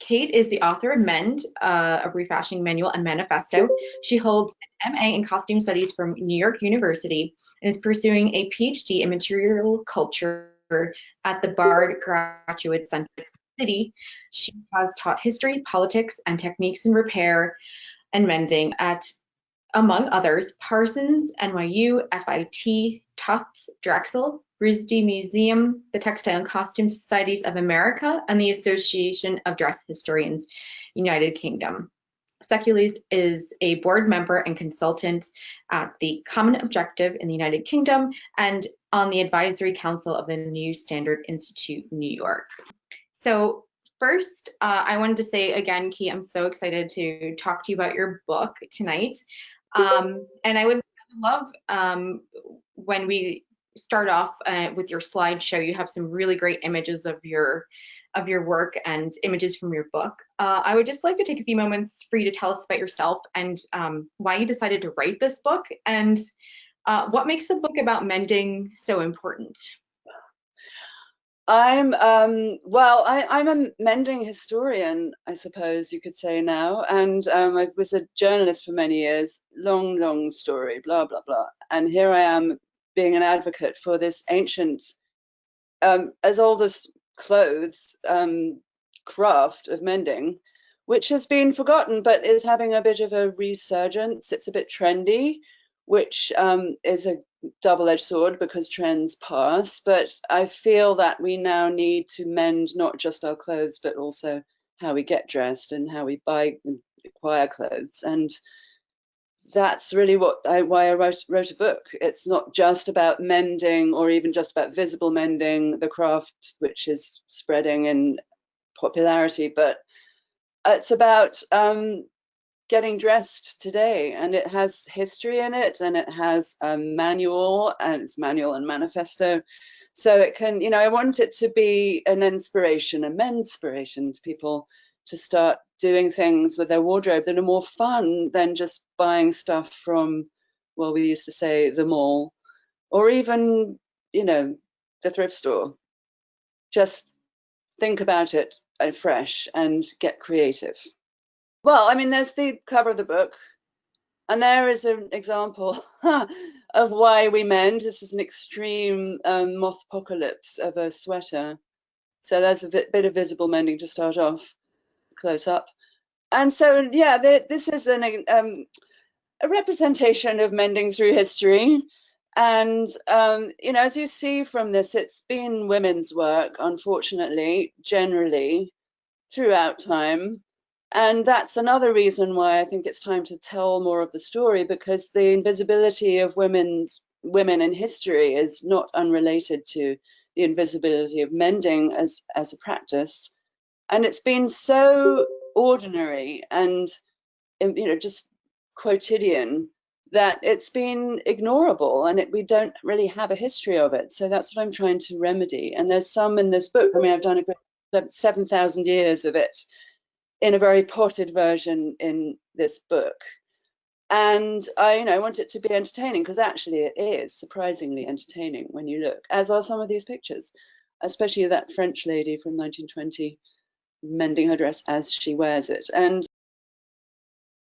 Kate is the author of Mend, a refashioning manual and manifesto. She holds an MA in costume studies from New York University and is pursuing a PhD in material culture at the Bard Graduate Center in the city. She has taught history, politics, and techniques in repair and mending at, among others, Parsons, NYU, FIT, Tufts, Drexel, RISD Museum, the Textile and Costume Societies of America, and the Association of Dress Historians, United Kingdom. Secules is a board member and consultant at the Common Objective in the United Kingdom and on the Advisory Council of the New Standard Institute, New York. So first, I wanted to say again, Kate, I'm so excited to talk to you about your book tonight. And I would love when we start off with your slideshow, you have some really great images of your work and images from your book. I would just like to take a few moments for you to tell us about yourself and why you decided to write this book and what makes a book about mending so important. I'm a mending historian, I suppose you could say now, and I was a journalist for many years. Long story, blah blah blah. And here I am being an advocate for this ancient, as old as clothes, craft of mending, which has been forgotten but is having a bit of a resurgence. It's a bit trendy, which is a double-edged sword because trends pass, but I feel that we now need to mend not just our clothes but also how we get dressed and how we buy and acquire clothes. And that's really why I wrote a book. It's not just about mending or even just about visible mending, the craft which is spreading in popularity, but it's about getting dressed today, and it has history in it, and it has a manual, and it's manual and manifesto, so it can, you know, I want it to be an inspiration, a menspiration to people to start doing things with their wardrobe that are more fun than just buying stuff from, well, we used to say the mall, or even, you know, the thrift store. Just think about it fresh and get creative. Well, I mean, there's the cover of the book, and there is an example of why we mend. This is an extreme moth apocalypse of a sweater. So there's a bit of visible mending to start off, close up. And so, yeah, this is a representation of mending through history. And, you know, as you see from this, it's been women's work, unfortunately, generally, throughout time. And that's another reason why I think it's time to tell more of the story, because the invisibility of women in history is not unrelated to the invisibility of mending as a practice. And it's been so ordinary and, you know, just quotidian that it's been ignorable, and we don't really have a history of it. So that's what I'm trying to remedy. And there's some in this book. I mean, I've done 7,000 years of it in a very potted version in this book. And I want it to be entertaining, because actually it is surprisingly entertaining when you look, as are some of these pictures, especially that French lady from 1920 mending her dress as she wears it. And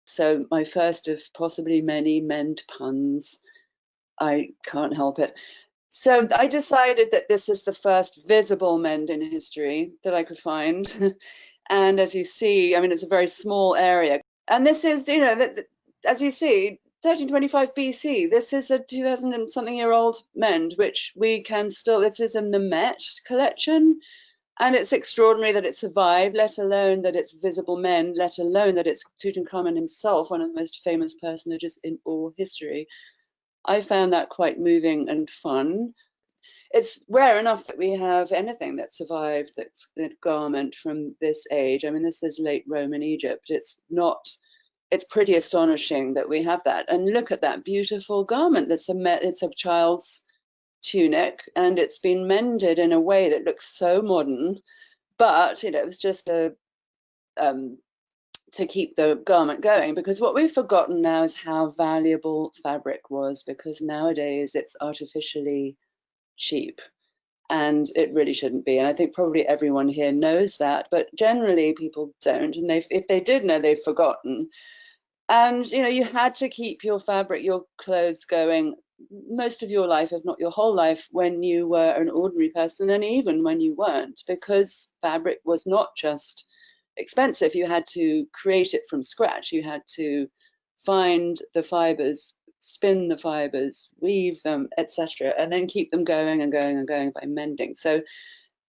so my first of possibly many mend puns, I can't help it. So I decided that this is the first visible mend in history that I could find. And as you see, I mean, it's a very small area. And this is, you know, as you see, 1325 BC, this is a 2000 and something year old mend, which we can still, this is in the Met collection. And it's extraordinary that it survived, let alone that it's visible mend, let alone that it's Tutankhamun himself, one of the most famous personages in all history. I found that quite moving and fun. It's rare enough that we have anything that survived that's a garment from this age. I mean, this is late Roman Egypt. It's pretty astonishing that we have that. And look at that beautiful garment. It's a child's tunic, and it's been mended in a way that looks so modern. But, you know, it was just to keep the garment going, because what we've forgotten now is how valuable fabric was, because nowadays it's artificially cheap. and it really shouldn't be. And I think probably everyone here knows that, but generally people don't, and if they did know, they've forgotten. And you had to keep your fabric, your clothes going most of your life, if not your whole life, when you were an ordinary person, and even when you weren't, because fabric was not just expensive. You had to create it from scratch. You had to find the fibers, spin the fibers, weave them, etc., and then keep them going and going and going by mending. So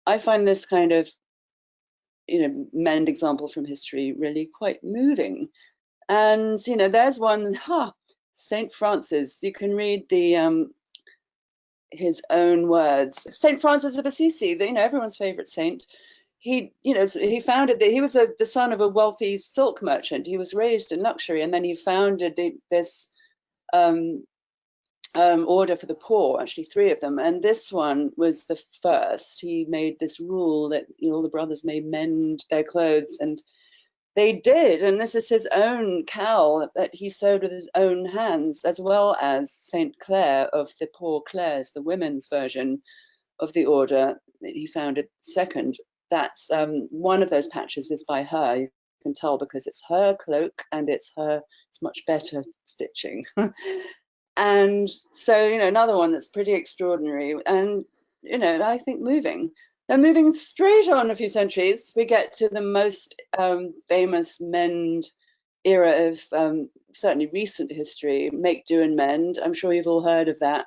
I find this kind of mend example from history really quite moving. And there's one, Saint Francis. You can read the his own words. Saint Francis of Assisi, everyone's favorite saint. He founded he was the son of a wealthy silk merchant. He was raised in luxury, and then he founded this order for the poor, actually 3 of them, and this one was the first. He made this rule that all the brothers may mend their clothes, and they did, and this is his own cowl that he sewed with his own hands, as well as Saint Clare of the Poor Clares, the women's version of the order that he founded second. That's one of those patches is by her. You can tell because it's her cloak and it's much better stitching. And so, another one that's pretty extraordinary and, I think moving. Then moving straight on a few centuries, we get to the most famous mend era of certainly recent history, make, do, and mend. I'm sure you've all heard of that.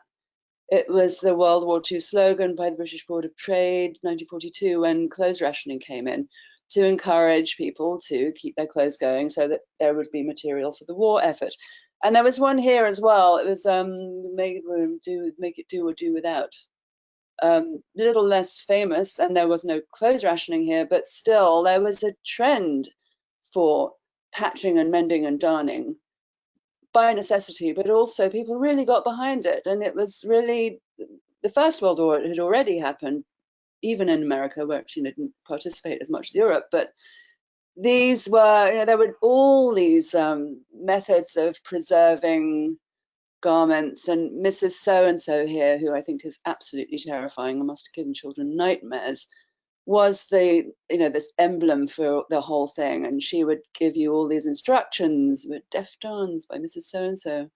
It was the World War II slogan by the British Board of Trade, 1942, when clothes rationing came in, to encourage people to keep their clothes going so that there would be material for the war effort. And there was one here as well. It was make it do or do without. A little less famous, and there was no clothes rationing here, but still there was a trend for patching and mending and darning by necessity, but also people really got behind it. And it was really, the First World War had already happened, even in America, where she didn't participate as much as Europe, but these were, there were all these methods of preserving garments, and Mrs. So-and-so here, who I think is absolutely terrifying and must have given children nightmares, was this emblem for the whole thing. And she would give you all these instructions with deft dons by Mrs. So-and-so.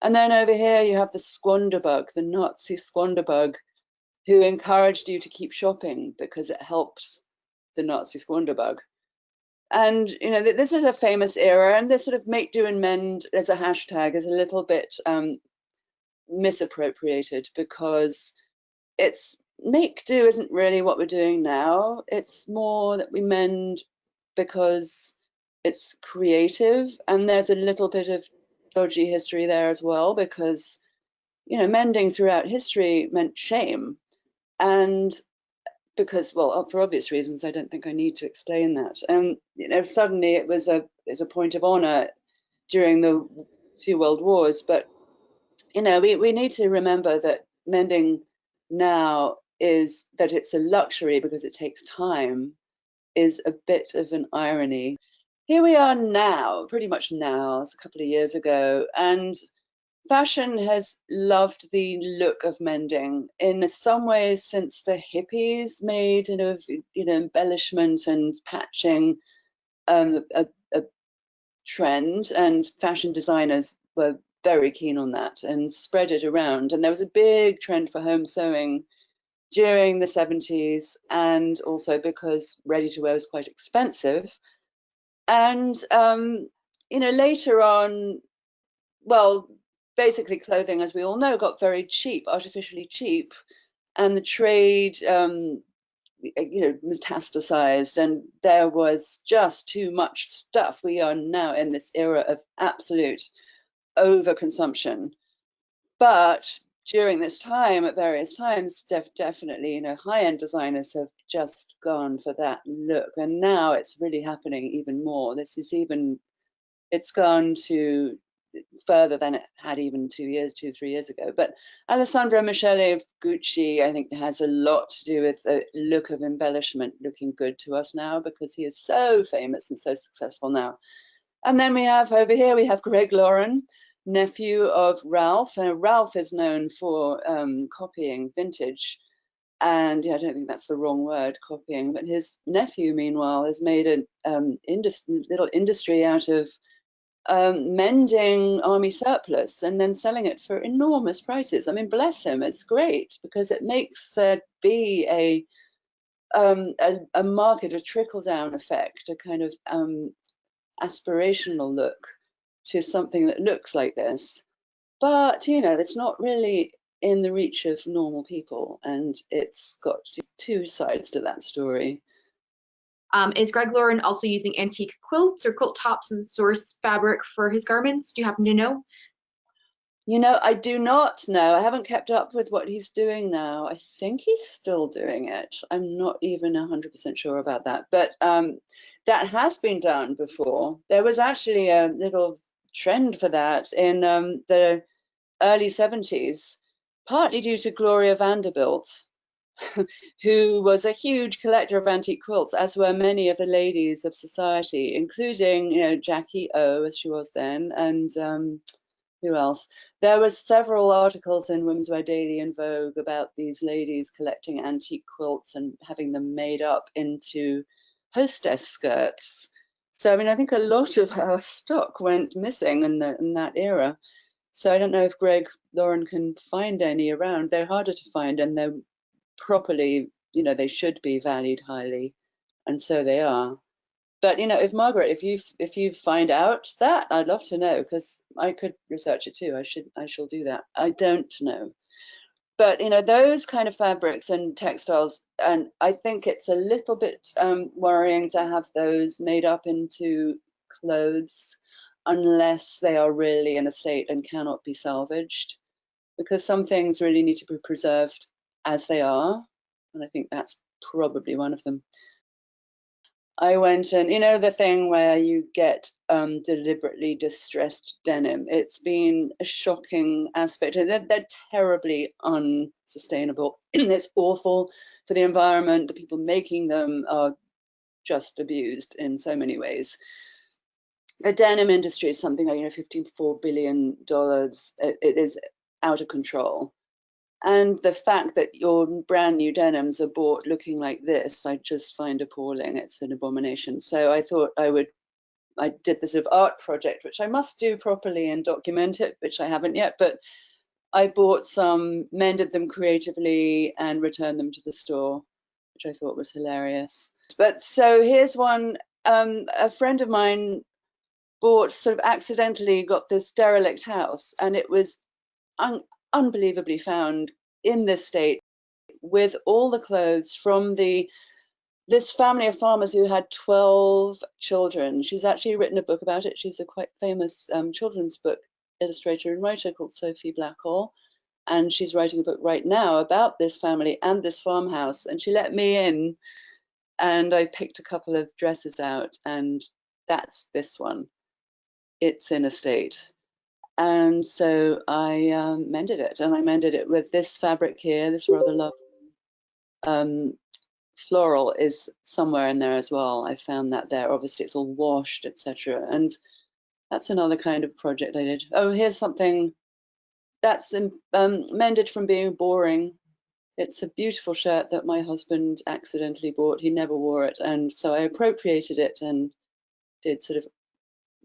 And then over here you have the squanderbug, the Nazi squanderbug, who encouraged you to keep shopping because it helps the Nazi squanderbug. And this is a famous era, and this sort of make, do, and mend as a hashtag is a little bit misappropriated, because it's make do isn't really what we're doing now. It's more that we mend because it's creative, and there's a little bit of dodgy history there as well, because mending throughout history meant shame, and because, well, for obvious reasons, I don't think I need to explain that. And suddenly it was a point of honor during the 2 world wars. But we need to remember that mending now is that it's a luxury because it takes time, is a bit of an irony. Here we are now, pretty much now, it's a couple of years ago, and fashion has loved the look of mending in some ways since the hippies made embellishment and patching a trend, and fashion designers were very keen on that and spread it around. And there was a big trend for home sewing during the 70s, and also because ready-to-wear was quite expensive. And later on, well, basically clothing, as we all know, got very cheap, artificially cheap, and the trade metastasized, and there was just too much stuff. We are now in this era of absolute overconsumption. But during this time, at various times, definitely, high-end designers have just gone for that look, and now it's really happening even more. It's gone to further than it had even 2, 3 years ago. But Alessandro Michele of Gucci, I think, has a lot to do with the look of embellishment looking good to us now, because he is so famous and so successful now. And then we have over here, we have Greg Lauren, nephew of Ralph. And Ralph is known for copying vintage. And yeah, I don't think that's the wrong word, copying. But his nephew, meanwhile, has made a little industry out of mending army surplus and then selling it for enormous prices. I mean, bless him, it's great because it makes there be a market, a trickle-down effect, a kind of aspirational look to something that looks like this. But, you know, it's not really in the reach of normal people, and it's got two sides to that story. Is Greg Lauren also using antique quilts or quilt tops as a source fabric for his garments? Do you happen to know? You know, I do not know. I haven't kept up with what he's doing now. I think he's still doing it. I'm not even 100% sure about that. But that has been done before. There was actually a little trend for that in the early 70s, partly due to Gloria Vanderbilt, who was a huge collector of antique quilts, as were many of the ladies of society, including, you know, Jackie O, as she was then, and who else? There was several articles in Women's Wear Daily and Vogue about these ladies collecting antique quilts and having them made up into hostess skirts. So, I mean, I think a lot of our stock went missing in that era. So I don't know if Greg Lauren can find any around. They're harder to find, and they're properly, you know, they should be valued highly, and so they are. But you know, if Margaret, if you find out that, I'd love to know, because I could research it too. I shall do that. I don't know. But you know, those kind of fabrics and textiles, and I think it's a little bit worrying to have those made up into clothes unless they are really in a state and cannot be salvaged, because some things really need to be preserved as they are, and I think that's probably one of them. I went and, you know, the thing where you get deliberately distressed denim. It's been a shocking aspect. They're terribly unsustainable. It's awful for the environment. The people making them are just abused in so many ways. The denim industry is something like, you know, $54 billion. It is out of control. And the fact that your brand new denims are bought looking like this, I just find appalling. It's an abomination. So I thought I did this sort of art project, which I must do properly and document it, which I haven't yet. But I bought some, mended them creatively, and returned them to the store, which I thought was hilarious. But so here's one. A friend of mine bought, sort of accidentally got this derelict house, and it was unbelievably found in this state with all the clothes from this family of farmers who had 12 children. She's actually written a book about it. She's a quite famous children's book illustrator and writer called Sophie Blackhall, and she's writing a book right now about this family and this farmhouse. And she let me in, and I picked a couple of dresses out, and that's this one. It's in a state. And so I mended it, and I mended it with this fabric here, this rather lovely floral is somewhere in there as well. I found that there. Obviously, it's all washed, etc. And that's another kind of project I did. Oh, here's something that's mended from being boring. It's a beautiful shirt that my husband accidentally bought. He never wore it, and so I appropriated it and did sort of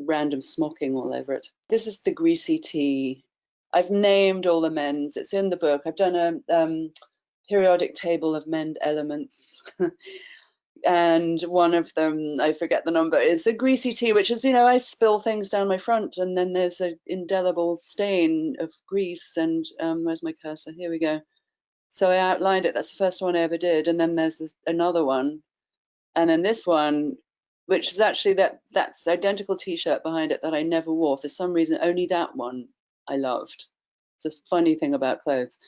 random smocking all over it. This is the greasy tea. I've named all the mends. It's in the book. I've done a periodic table of mend elements. And one of them, I forget the number, is a greasy tea, which is, you know, I spill things down my front and then there's an indelible stain of grease. And where's my cursor? Here we go. So I outlined it. That's the first one I ever did. And then there's another one. And then this one, which is actually that's identical t-shirt behind it that I never wore. For some reason, only that one I loved. It's a funny thing about clothes.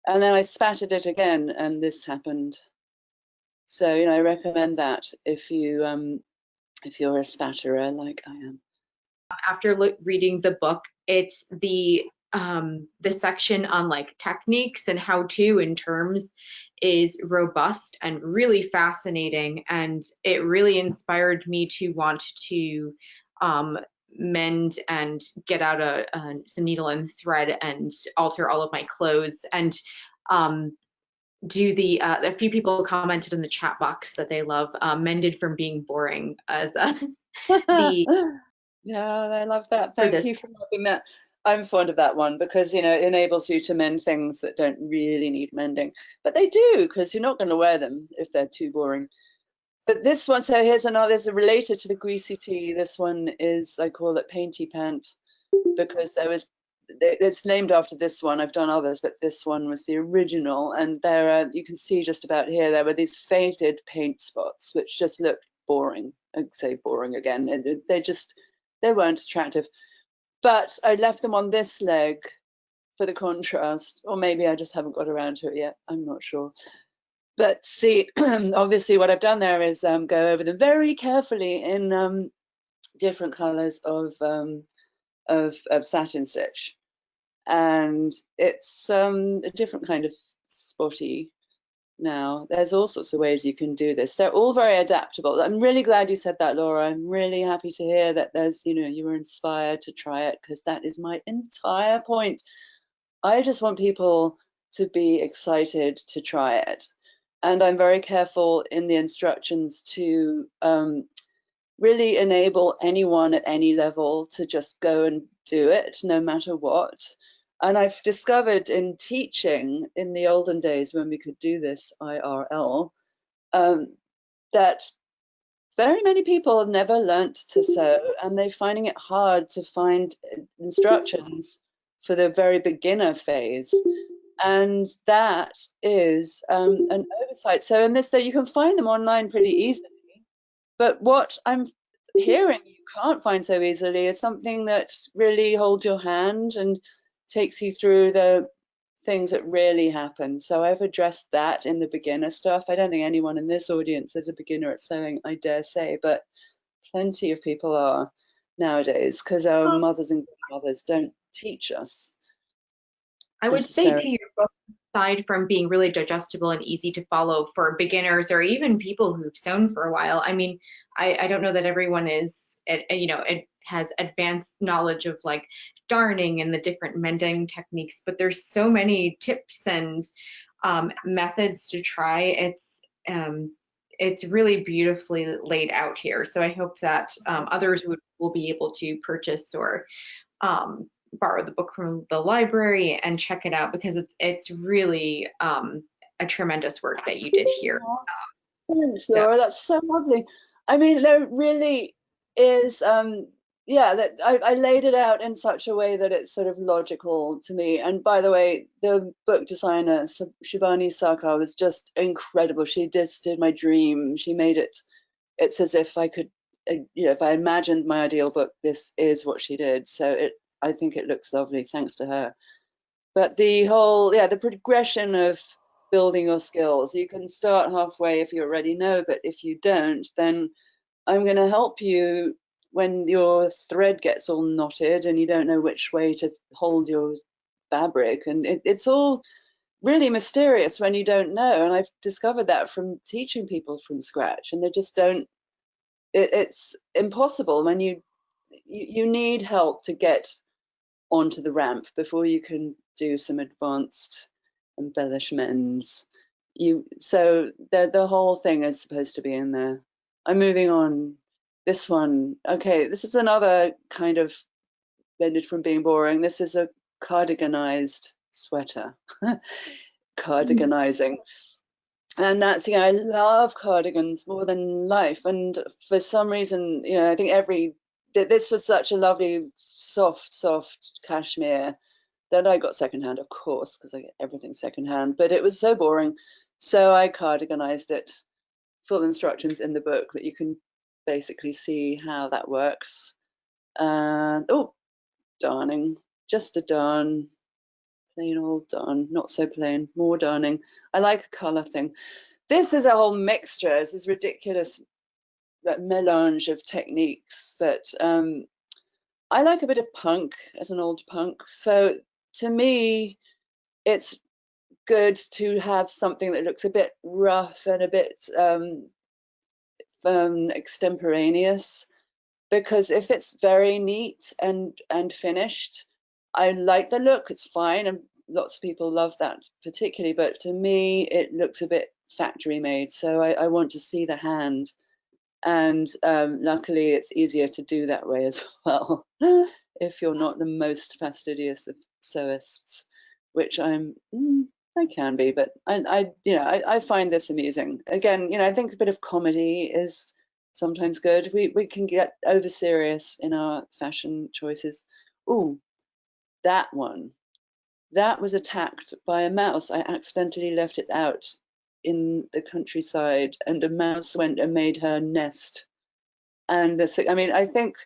And then I spattered it again, and this happened. So, you know, I recommend that if you're a spatterer like I am. After reading the book, it's the section on like techniques and how to and terms is robust and really fascinating, and it really inspired me to want to mend and get out some needle and thread and alter all of my clothes. And do the a few people commented in the chat box that they love Mended from Being Boring as the Yeah, I love that. for Thank this. you for loving that. I'm fond of that one because, you know, it enables you to mend things that don't really need mending, but they do, because you're not going to wear them if they're too boring. But this one, so here's another, there's a related to the greasy tea. This one is, I call it Painty Pant, because it's named after this one. I've done others, but this one was the original. And there are, you can see just about here, there were these faded paint spots, which just looked boring. I'd say boring again. They weren't attractive. But I left them on this leg for the contrast, or maybe I just haven't got around to it yet. I'm not sure. But see, obviously what I've done there is go over them very carefully in different colors of satin stitch. And it's a different kind of spotty now. There's all sorts of ways you can do this. They're all very adaptable. I'm really glad you said that, Laura. I'm really happy to hear that there's, you know, you were inspired to try it, because that is my entire point. I just want people to be excited to try it. And I'm very careful in the instructions to really enable anyone at any level to just go and do it, no matter what. And I've discovered in teaching in the olden days when we could do this IRL, that very many people have never learnt to sew, and they're finding it hard to find instructions for the very beginner phase. And that is an oversight. So in this, that you can find them online pretty easily. But what I'm hearing you can't find so easily is something that really holds your hand and takes you through the things that really happen. So I've addressed that in the beginner stuff. I don't think anyone in this audience is a beginner at sewing, I dare say, but plenty of people are nowadays, because our mothers and grandmothers don't teach us I would say necessarily. to your book, aside from being really digestible and easy to follow for beginners or even people who've sewn for a while, I mean, I don't know that everyone is, you know, it has advanced knowledge of like darning and the different mending techniques, but there's so many tips and methods to try. It's really beautifully laid out here. So I hope that others will be able to purchase or borrow the book from the library and check it out, because it's really a tremendous work that you did here. Thanks, So Laura. That's so lovely. I mean, there really is, yeah, that I laid it out in such a way that it's sort of logical to me. And by the way, the book designer, Shivani Sarkar, was just incredible. She just did my dream. She made it, it's as if I could, you know, if I imagined my ideal book, this is what she did. So I think it looks lovely, thanks to her. But the whole, yeah, the progression of building your skills, you can start halfway if you already know, but if you don't, then I'm going to help you when your thread gets all knotted and you don't know which way to hold your fabric. And it's all really mysterious when you don't know. And I've discovered that from teaching people from scratch, and they just don't, it's impossible when you need help to get onto the ramp before you can do some advanced embellishments. So the whole thing is supposed to be in there. I'm moving on. This one, okay, this is another kind of blended from being boring. This is a cardiganized sweater. Cardiganizing. And that's, you know, I love cardigans more than life. And for some reason, you know, I think this was such a lovely, soft cashmere that I got secondhand, of course, because I get everything secondhand, but it was so boring. So I cardiganized it. Full instructions in the book, but you can basically see how that works. And oh, darning, just a darn, plain old darn, not so plain, more darning. I like a color thing. This is a whole mixture. It's this ridiculous that melange of techniques that I like a bit of punk as an old punk. So to me, it's good to have something that looks a bit rough and a bit extemporaneous, because if it's very neat and finished, I like the look. It's fine, and lots of people love that particularly, but to me it looks a bit factory made, so I want to see the hand. And luckily it's easier to do that way as well if you're not the most fastidious of sewists, which I can be, but I find this amusing. Again, I think a bit of comedy is sometimes good. We can get over serious in our fashion choices. Ooh, that one. That was attacked by a mouse. I accidentally left it out in the countryside, and a mouse went and made her nest. And I think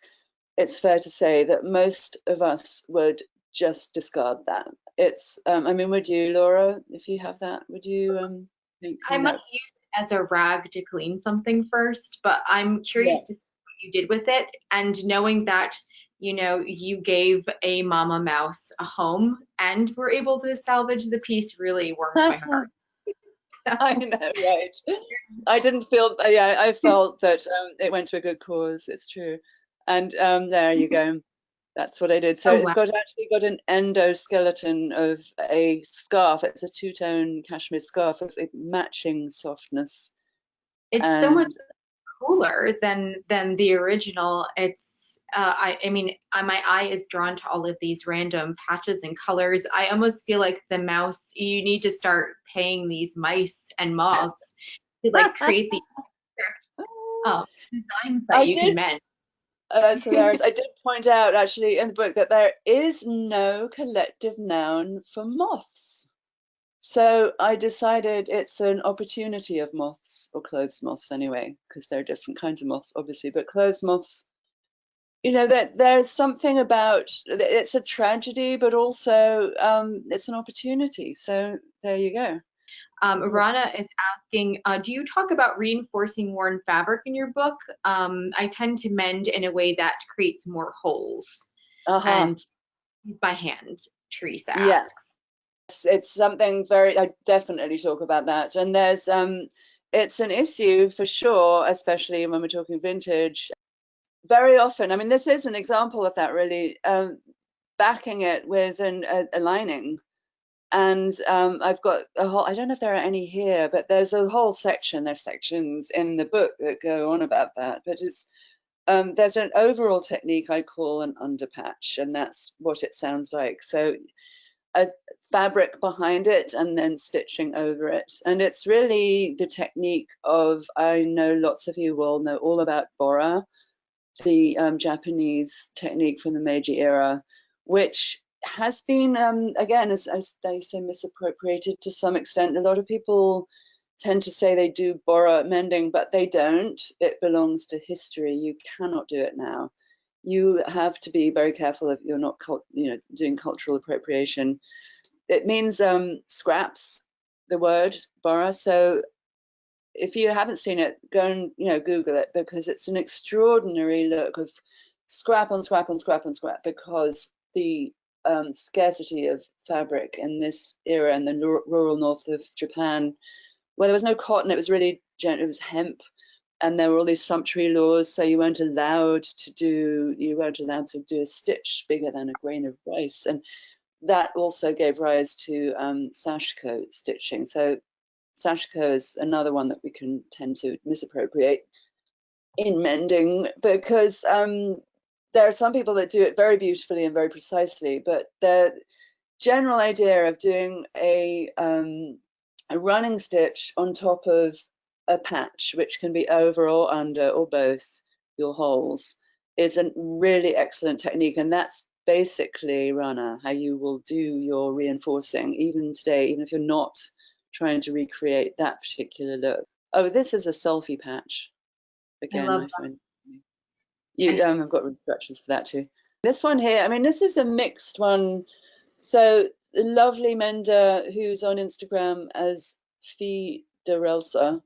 it's fair to say that most of us would just discard that. It's, would you, Laura, if you have that, would you think, I might use it as a rag to clean something first, but I'm curious to see what you did with it. And knowing that, you gave a mama mouse a home and were able to salvage the piece really warms my heart. I know, right? I didn't feel, yeah, I felt that it went to a good cause. It's true. And there you go. That's what I did. So it's actually got an endoskeleton of a scarf. It's a two-tone cashmere scarf of a matching softness. It's so much cooler than the original. It's my eye is drawn to all of these random patches and colors. I almost feel like the mouse, you need to start paying these mice and moths to like create these designs that you can mend. That's hilarious. I did point out actually in the book that there is no collective noun for moths. So I decided it's an opportunity of moths, or clothes moths anyway, because there are different kinds of moths, obviously, but clothes moths, that there's something about, it's a tragedy, but also it's an opportunity. So there you go. Rana is asking, do you talk about reinforcing worn fabric in your book? I tend to mend in a way that creates more holes and by hand, Teresa asks. Yes, it's something I definitely talk about that. And there's, it's an issue for sure, especially when we're talking vintage. Very often, this is an example of that really, backing it with a lining. And I've got a whole, I don't know if there are any here, but there's a whole section, there's sections in the book that go on about that. But it's, there's an overall technique I call an underpatch, and that's what it sounds like. So a fabric behind it and then stitching over it. And it's really the technique of, I know lots of you will know all about bora, the Japanese technique from the Meiji era, which has been, again, as they say, misappropriated to some extent. A lot of people tend to say they do bora mending, but they don't. It belongs to history. You cannot do it now. You have to be very careful if you're not, doing cultural appropriation. It means scraps, the word bora. So if you haven't seen it, go and Google it, because it's an extraordinary look of scrap on scrap on scrap on scrap, because the scarcity of fabric in this era in the rural north of Japan, where there was no cotton, it was really it was hemp, and there were all these sumptuary laws, so you weren't allowed to do a stitch bigger than a grain of rice, and that also gave rise to sashiko stitching. So sashiko is another one that we can tend to misappropriate in mending, because there are some people that do it very beautifully and very precisely, but the general idea of doing a running stitch on top of a patch, which can be over or under or both your holes, is a really excellent technique. And that's basically, Rana, how you will do your reinforcing even today, even if you're not trying to recreate that particular look. Oh, this is a selfie patch. Again, I find I've got instructions for that too. This one here, this is a mixed one. So the lovely mender who's on Instagram as Fiderelsa,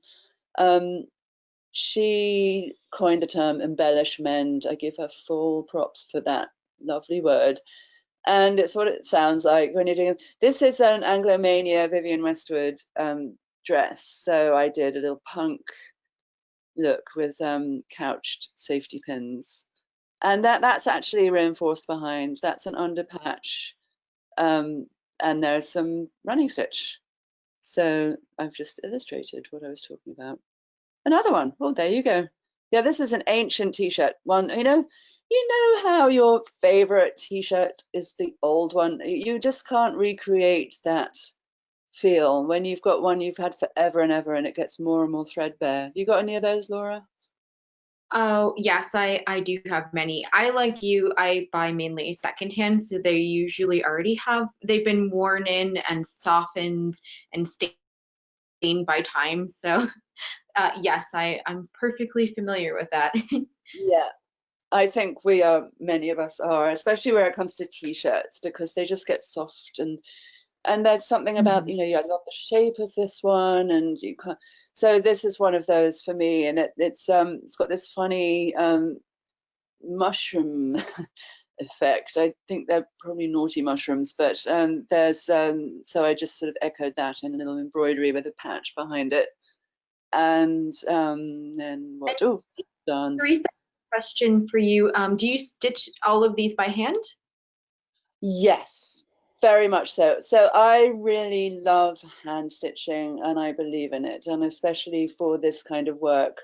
she coined the term embellish mend. I give her full props for that lovely word. And it's what it sounds like when you're doing. This is an Anglomania Vivienne Westwood dress. So I did a little punk look with couched safety pins. And that's actually reinforced behind. That's an underpatch and there's some running stitch. So I've just illustrated what I was talking about. Another one. Oh, there you go. Yeah, this is an ancient t-shirt one. You know how your favorite t-shirt is the old one? You just can't recreate that feel when you've got one you've had forever and ever and it gets more and more threadbare. You got any of those, Laura? Oh, yes, I do have many. I, like you, I buy mainly secondhand, so they usually already they've been worn in and softened and stained by time. So, yes, I'm perfectly familiar with that. Yeah, I think many of us are, especially where it comes to t-shirts, because they just get soft and there's something about, Mhm. I love the shape of this one, and you can't. So this is one of those for me, and it's got this funny mushroom effect. I think they're probably naughty mushrooms, but there's so I just sort of echoed that in a little embroidery with a patch behind it, and then what? Oh, dance. Teresa, question for you. Do you stitch all of these by hand? Yes, very much so. So I really love hand stitching and I believe in it, and especially for this kind of work.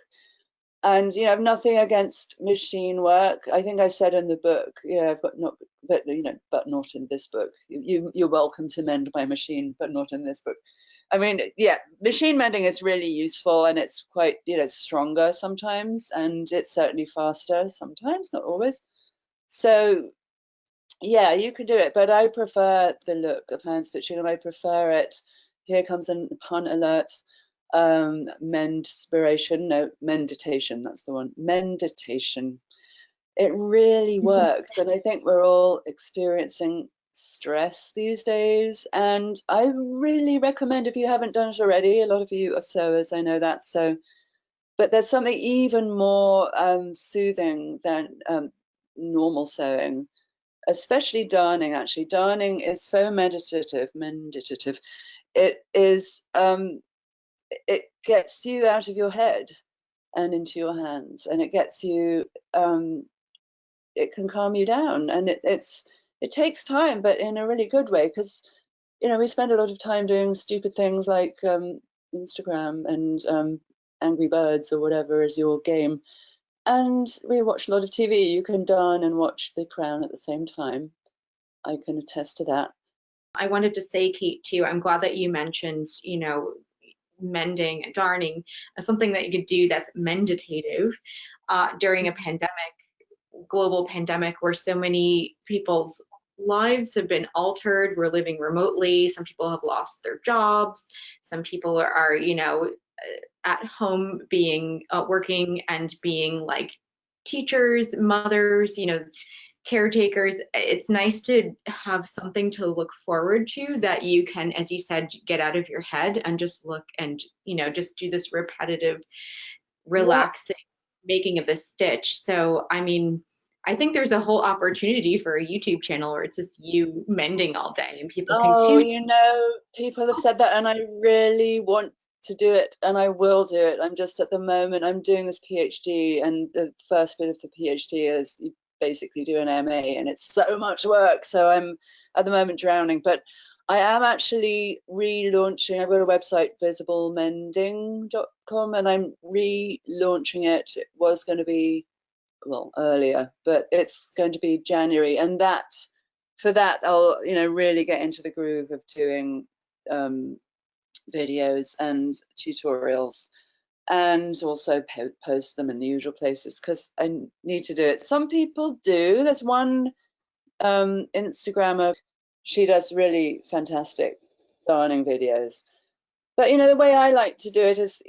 And I've nothing against machine work. I think I said in the book, I've got not, but not in this book. You're welcome to mend by machine, but not in this book. I mean, yeah, machine mending is really useful and it's quite, stronger sometimes, and it's certainly faster sometimes, not always. So yeah, you can do it, but I prefer the look of hand stitching, and I prefer it. Here comes a pun alert. Mendspiration, no, menditation, that's the one. Menditation. It really works, and I think we're all experiencing stress these days, and I really recommend, if you haven't done it already, a lot of you are sewers, I know that, so, but there's something even more soothing than normal sewing, especially darning. Actually, darning is so meditative. It is it gets you out of your head and into your hands, and it gets you it can calm you down, and it takes time, but in a really good way, because we spend a lot of time doing stupid things like Instagram and Angry Birds or whatever is your game, and we watch a lot of TV. You can darn and watch The Crown at the same time. I can attest to that. I wanted to say, Kate, too, I'm glad that you mentioned, mending and darning as something that you could do that's menditative during a global pandemic, where so many people's lives have been altered. We're living remotely. Some people have lost their jobs. Some people are, at home being working and being like teachers, mothers, caretakers. It's nice to have something to look forward to that you can, as you said, get out of your head and just look and, just do this repetitive, Yeah. relaxing making of this stitch. So, I mean, I think there's a whole opportunity for a YouTube channel where it's just you mending all day and people can Oh, tune. people have said that, and I really want to do it, and I will do it. I'm just at the moment, I'm doing this PhD, and the first bit of the PhD is you basically do an MA, and it's so much work. So I'm at the moment drowning, but I am actually relaunching. I've got a website, visiblemending.com, and I'm relaunching it. It was going to be, well, earlier, but it's going to be January, and for that I'll really get into the groove of doing videos and tutorials, and also post them in the usual places, because I need to do it. Some people do. There's one Instagrammer, she does really fantastic darning videos, but the way I like to do it is,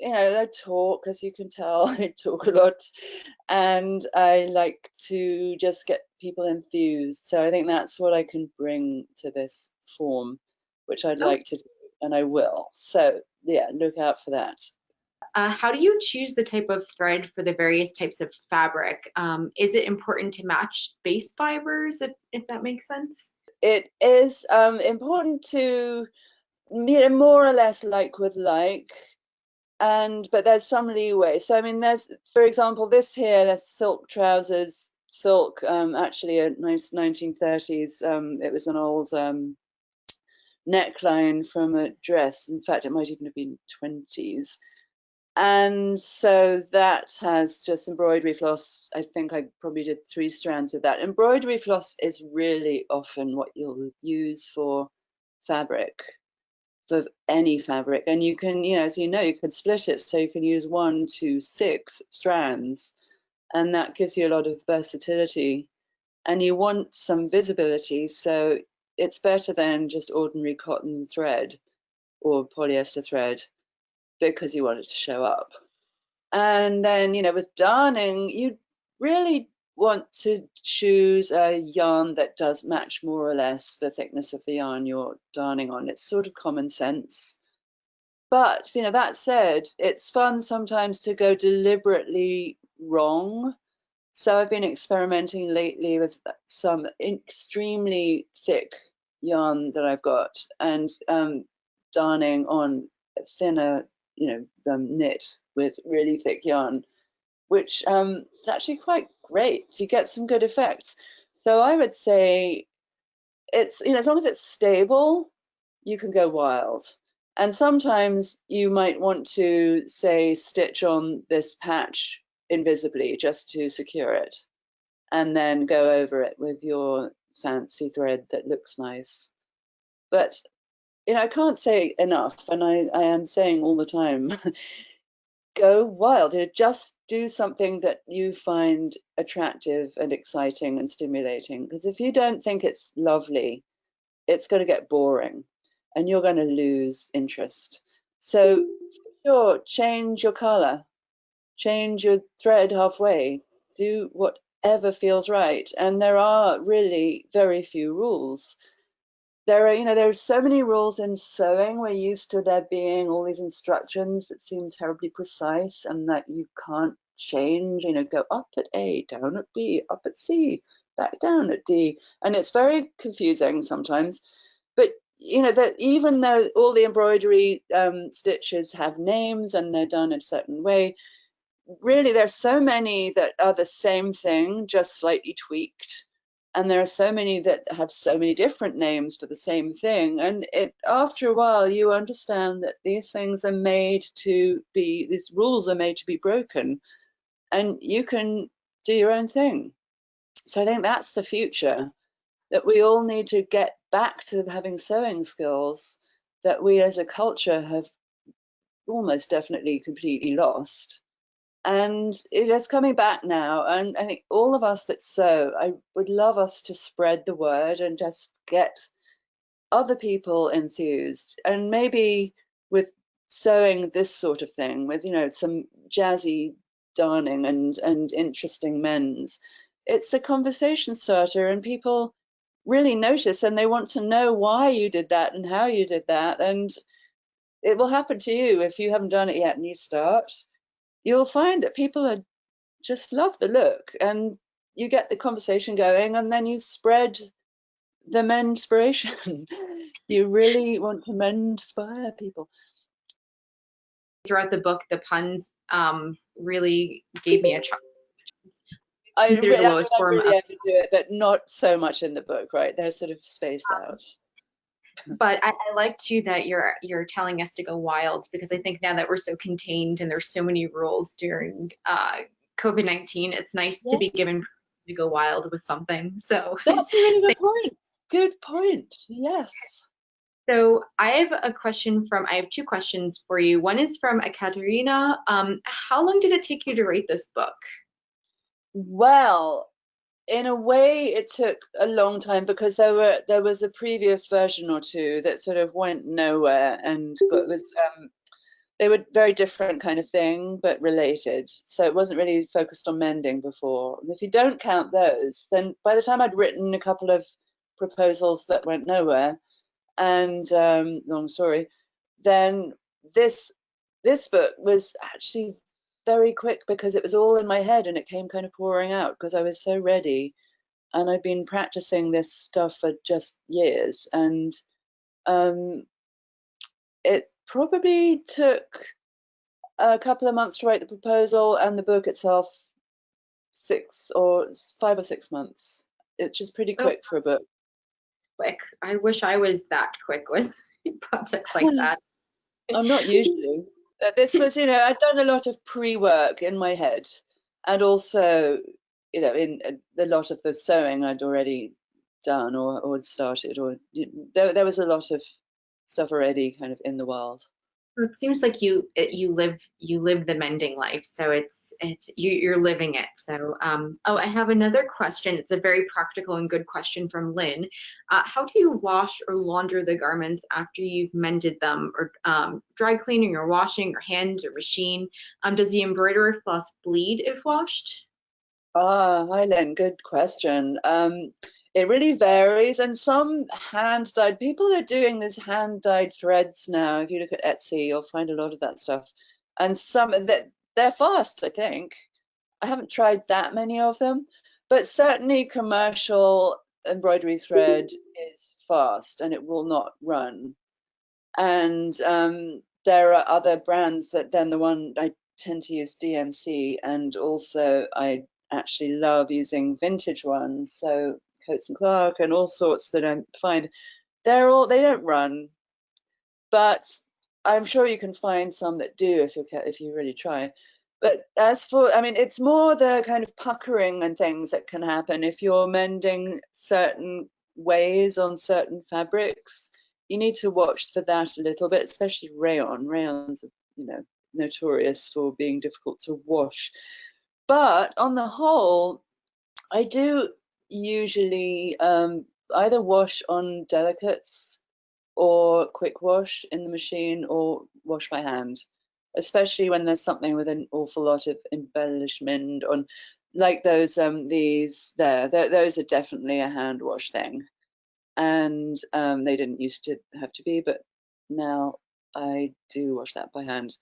I talk, as you can tell, I talk a lot, and I like to just get people enthused. So I think that's what I can bring to this form, which I'd Oh, like to do, and I will. So yeah, look out for that. how do you choose the type of thread for the various types of fabric? Is it important to match base fibers, if that makes sense? It is important to, more or less like with like, but there's some leeway. So I mean, there's, for example, this here, there's silk trousers, silk, actually a nice 1930s. It was an old neckline from a dress. In fact, it might even have been 20s. And so that has just embroidery floss. I think I probably did 3 strands of that. Embroidery floss is really often what you'll use for fabric, for any fabric. And you can, as you know, you can split it. So you can use 1 to 6 strands. And that gives you a lot of versatility. And you want some visibility. So it's better than just ordinary cotton thread or polyester thread, because you want it to show up. And then, with darning, you really want to choose a yarn that does match more or less the thickness of the yarn you're darning on. It's sort of common sense. But, that said, it's fun sometimes to go deliberately wrong. So I've been experimenting lately with some extremely thick yarn that I've got, and darning on thinner, knit with really thick yarn, which is actually quite great. You get some good effects. So I would say it's, as long as it's stable, you can go wild. And sometimes you might want to, say, stitch on this patch invisibly just to secure it, and then go over it with your fancy thread that looks nice. But I can't say enough, and I am saying all the time, go wild. Just do something that you find attractive and exciting and stimulating. Because if you don't think it's lovely, it's going to get boring and you're going to lose interest. So sure, change your color, change your thread halfway, do whatever feels right. And there are really very few rules. There are so many rules in sewing. We're used to there being all these instructions that seem terribly precise and that you can't change, go up at A, down at B, up at C, back down at D. And it's very confusing sometimes. But that even though all the embroidery stitches have names and they're done in a certain way, really there's so many that are the same thing, just slightly tweaked. And there are so many that have so many different names for the same thing. And after a while, you understand that these things are made to be, these rules are made to be broken, and you can do your own thing. So I think that's the future, that we all need to get back to having sewing skills that we as a culture have almost definitely completely lost. And it is coming back now. And I think all of us that sew, I would love us to spread the word and just get other people enthused. And maybe with sewing this sort of thing, with some jazzy darning and interesting mends, it's a conversation starter, and people really notice and they want to know why you did that and how you did that. And it will happen to you if you haven't done it yet and you start. You'll find that people are just love the look, and you get the conversation going, and then you spread the menspiration. You really want to menspire people. Throughout the book, the puns really gave me a chuckle. I Considered the lowest form really of. overdo it, but not so much in the book, right? They're sort of spaced out. But I liked too that you're telling us to go wild, because I think now that we're so contained and there's so many rules during COVID-19, it's nice to be given to go wild with something. So That's a really good point. Good point. Yes. So I have 2 questions for you. One is from Ekaterina. How long did it take you to write this book? Well, in a way, it took a long time, because there was a previous version or two that sort of went nowhere, and they were very different kind of thing, but related. So it wasn't really focused on mending before. And if you don't count those, then by the time I'd written a couple of proposals that went nowhere, and long story, then this book was actually very quick, because it was all in my head and it came kind of pouring out because I was so ready, and I've been practicing this stuff for just years. And it probably took a couple of months to write the proposal, and the book itself 5 or 6 months. It's just pretty quick for a book. quick. I wish I was that quick with projects like that. I'm not usually. This was, I'd done a lot of pre-work in my head, and also, in a lot of the sewing I'd already done or started, or there was a lot of stuff already kind of in the world. It seems like you live the mending life, so you're living it. So oh, I have another question. It's a very practical and good question from Lynn. How do you wash or launder the garments after you've mended them, or dry cleaning or washing or hand or machine? Does the embroidery floss bleed if washed? Hi Len, good question. It really varies, and some hand dyed people are doing these hand dyed threads now. If you look at Etsy, you'll find a lot of that stuff, and some that they're fast. I think I haven't tried that many of them, but certainly commercial embroidery thread is fast and it will not run. And there are other brands that then the one I tend to use DMC, and also I actually love using vintage ones, so Coates and Clark and all sorts that I find they don't run, but I'm sure you can find some that do if you really try. But as for, I mean, it's more the kind of puckering and things that can happen if you're mending certain ways on certain fabrics. You need to watch for that a little bit, especially rayon. Rayons are, notorious for being difficult to wash. But on the whole, I do usually either wash on delicates or quick wash in the machine or wash by hand, especially when there's something with an awful lot of embellishment on, like those those are definitely a hand wash thing, and they didn't used to have to be, but now I do wash that by hand.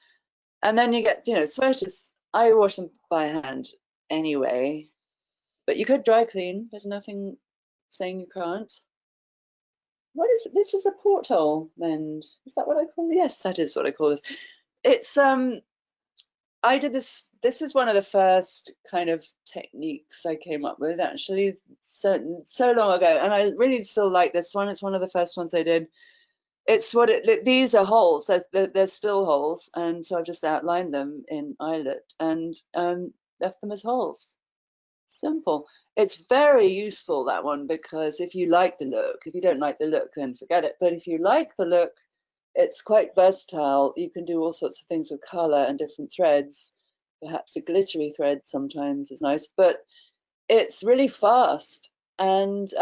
And then you get, sweaters, I wash them by hand anyway, but you could dry clean. There's nothing saying you can't. What is it? This is a porthole mend. Is that what I call it? Yes, that is what I call this. It's I did this. This is one of the first kind of techniques I came up with, actually, so long ago, and I really still like this one. It's one of the first ones they did. It's these are holes. They're still holes, and so I've just outlined them in eyelet and left them as holes. Simple. It's very useful, that one, because if you like the look, if you don't like the look, then forget it. But if you like the look, it's quite versatile. You can do all sorts of things with color and different threads. Perhaps a glittery thread sometimes is nice, but it's really fast, and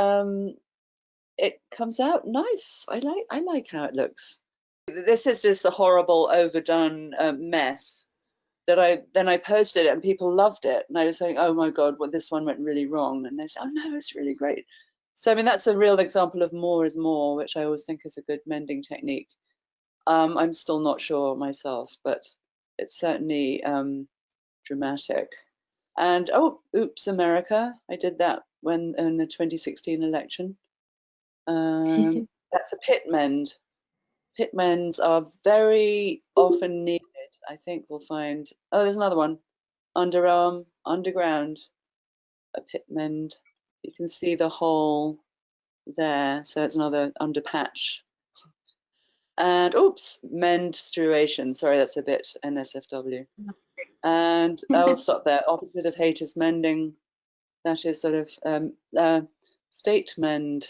it comes out nice. I like how it looks. This is just a horrible, overdone mess that I posted it and people loved it, and I was saying, oh my god, well, this one went really wrong, and they said, oh no, it's really great. So I mean, that's a real example of more is more, which I always think is a good mending technique. I'm still not sure myself, but it's certainly dramatic. And oh, oops, America, I did that when in the 2016 election. That's a pit mend. Pit mends are very often needed. I think we'll find, oh, there's another one. Underarm, underground, a pit mend. You can see the hole there. So it's another under patch. And oops, menstruation. Sorry, that's a bit NSFW. And I'll stop there. Opposite of hate is mending. That is sort of state mend.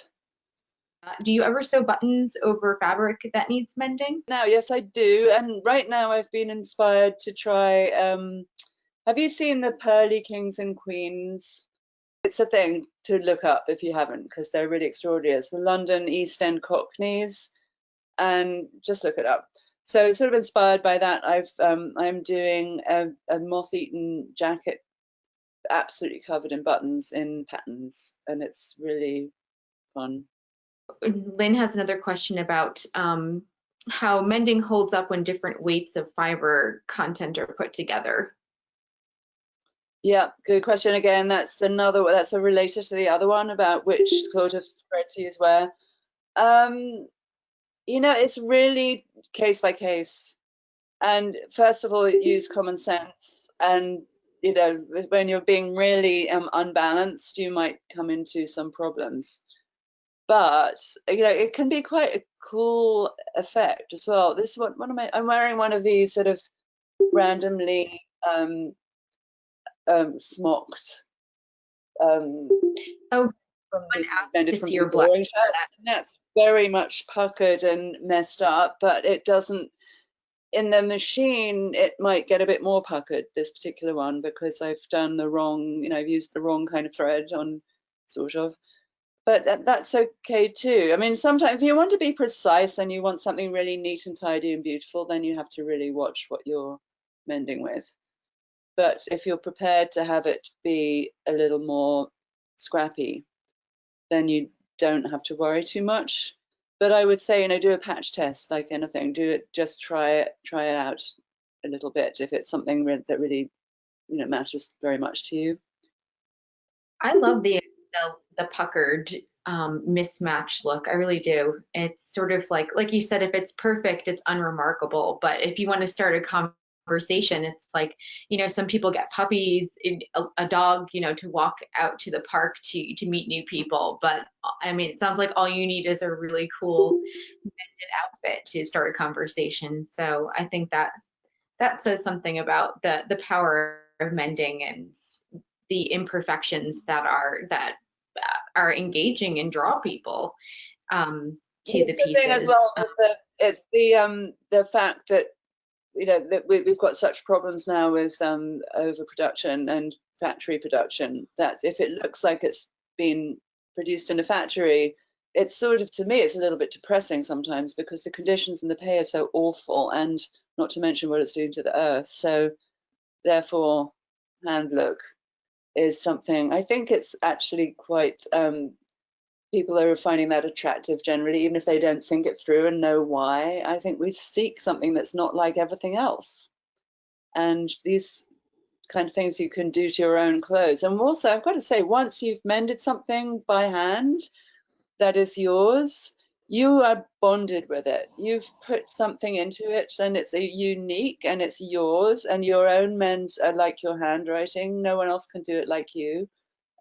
Do you ever sew buttons over fabric that needs mending? Now, yes, I do. And right now I've been inspired to try, have you seen the Pearly Kings and Queens? It's a thing to look up if you haven't, because they're really extraordinary. It's the London East End Cockneys, and just look it up. So sort of inspired by that, I'm doing a moth-eaten jacket, absolutely covered in buttons in patterns, and it's really fun. Lynn has another question about how mending holds up when different weights of fiber content are put together. Yeah, good question again. That's a related to the other one about which sort of thread to use where. It's really case by case. And first of all, use common sense. And when you're being really unbalanced, you might come into some problems. but it can be quite a cool effect as well. This one am I'm wearing one of these sort of randomly smocked Oh, from someone asked mended to from see your people blush. wearing shirts, and that's very much puckered and messed up, but it doesn't, in the machine it might get a bit more puckered, this particular one, because I've done the wrong, I've used the wrong kind of thread on, sort of. But that's okay too. I mean, sometimes if you want to be precise and you want something really neat and tidy and beautiful, then you have to really watch what you're mending with. But if you're prepared to have it be a little more scrappy, then you don't have to worry too much. But I would say, do a patch test like anything. Do it, just try it out a little bit if it's something that really, matters very much to you. I love the puckered mismatch look. I really do. It's sort of like you said, if it's perfect, it's unremarkable. But if you want to start a conversation, it's like, some people get puppies, a dog, to walk out to the park to meet new people. But I mean, it sounds like all you need is a really cool mended outfit to start a conversation. So I think that says something about the power of mending and the imperfections that are engaging and draw people to the It's the thing as pieces. well, is that it's the fact that that we've got such problems now with overproduction and factory production, that if it looks like it's been produced in a factory, it's sort of, to me, it's a little bit depressing sometimes, because the conditions and the pay are so awful, and not to mention what it's doing to the earth. So therefore, hand look is something, I think it's actually quite, people are finding that attractive generally, even if they don't think it through and know why. I think we seek something that's not like everything else. And these kind of things you can do to your own clothes. And also, I've got to say, once you've mended something by hand that is yours, you are bonded with it. You've put something into it, and it's unique and it's yours, and your own mends are like your handwriting. No one else can do it like you.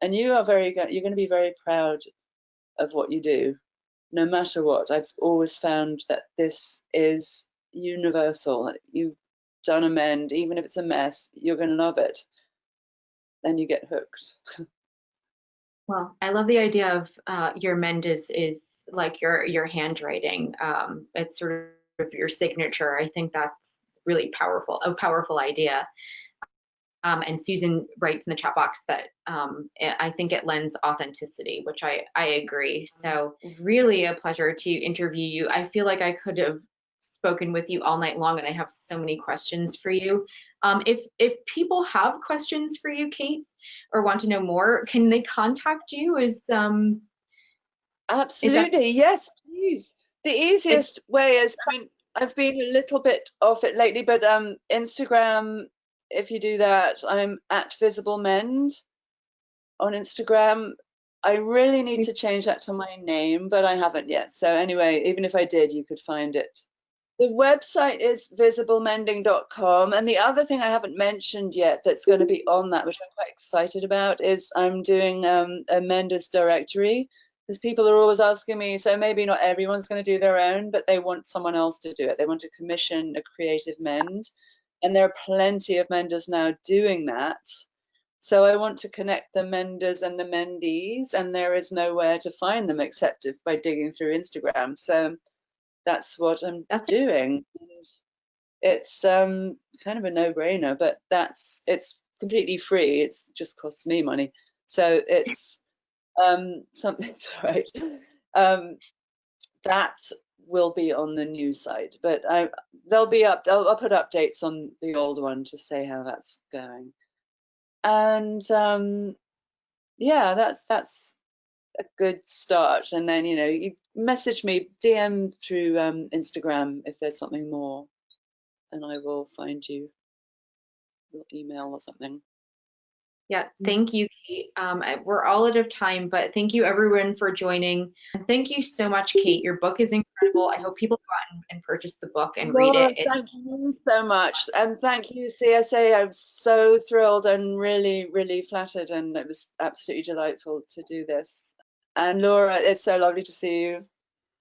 And you're going to be very proud of what you do, no matter what. I've always found that this is universal. You've done a mend, even if it's a mess, you're going to love it. Then you get hooked. Well, I love the idea of your mend is like your handwriting. It's sort of your signature. I think that's really a powerful idea. And Susan writes in the chat box that I think it lends authenticity, which I agree. So really a pleasure to interview you. I feel like I could have spoken with you all night long, and I have so many questions for you. If people have questions for you, Kate, or want to know more, can they contact you? Absolutely, yes, please. The easiest way is, I mean, I've been a little bit off it lately, but Instagram, if you do that, I'm at Visible Mend on Instagram. I really need to change that to my name, but I haven't yet. So anyway, even if I did, you could find it. The website is visiblemending.com. And the other thing I haven't mentioned yet that's going to be on that, which I'm quite excited about, is I'm doing a Menders directory, because people are always asking me, so maybe not everyone's going to do their own, but they want someone else to do it. They want to commission a creative mend. And there are plenty of menders now doing that. So I want to connect the menders and the mendees, and there is nowhere to find them except by digging through Instagram. So that's what I'm doing. And it's kind of a no-brainer, but it's completely free. It just costs me money. So it's something, right. That will be on the new site, but I'll put updates on the old one to say how that's going. And yeah, that's a good start. And then you message me, DM through Instagram if there's something more, and I will find you, your email or something. Yeah, thank you, Kate. We're all out of time, but thank you everyone for joining. And thank you so much, Kate. Your book is incredible. I hope people go out and purchase the book and read Laura, it. thank you so much. And thank you, CSA. I'm so thrilled and really, really flattered. And it was absolutely delightful to do this. And Laura, it's so lovely to see you.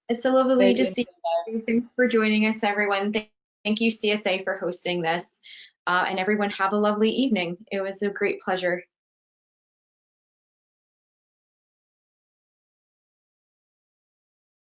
It's so lovely Maybe to in see real life. you. Thanks for joining us, everyone. Thank you, CSA, for hosting this. And everyone, have a lovely evening. It was a great pleasure.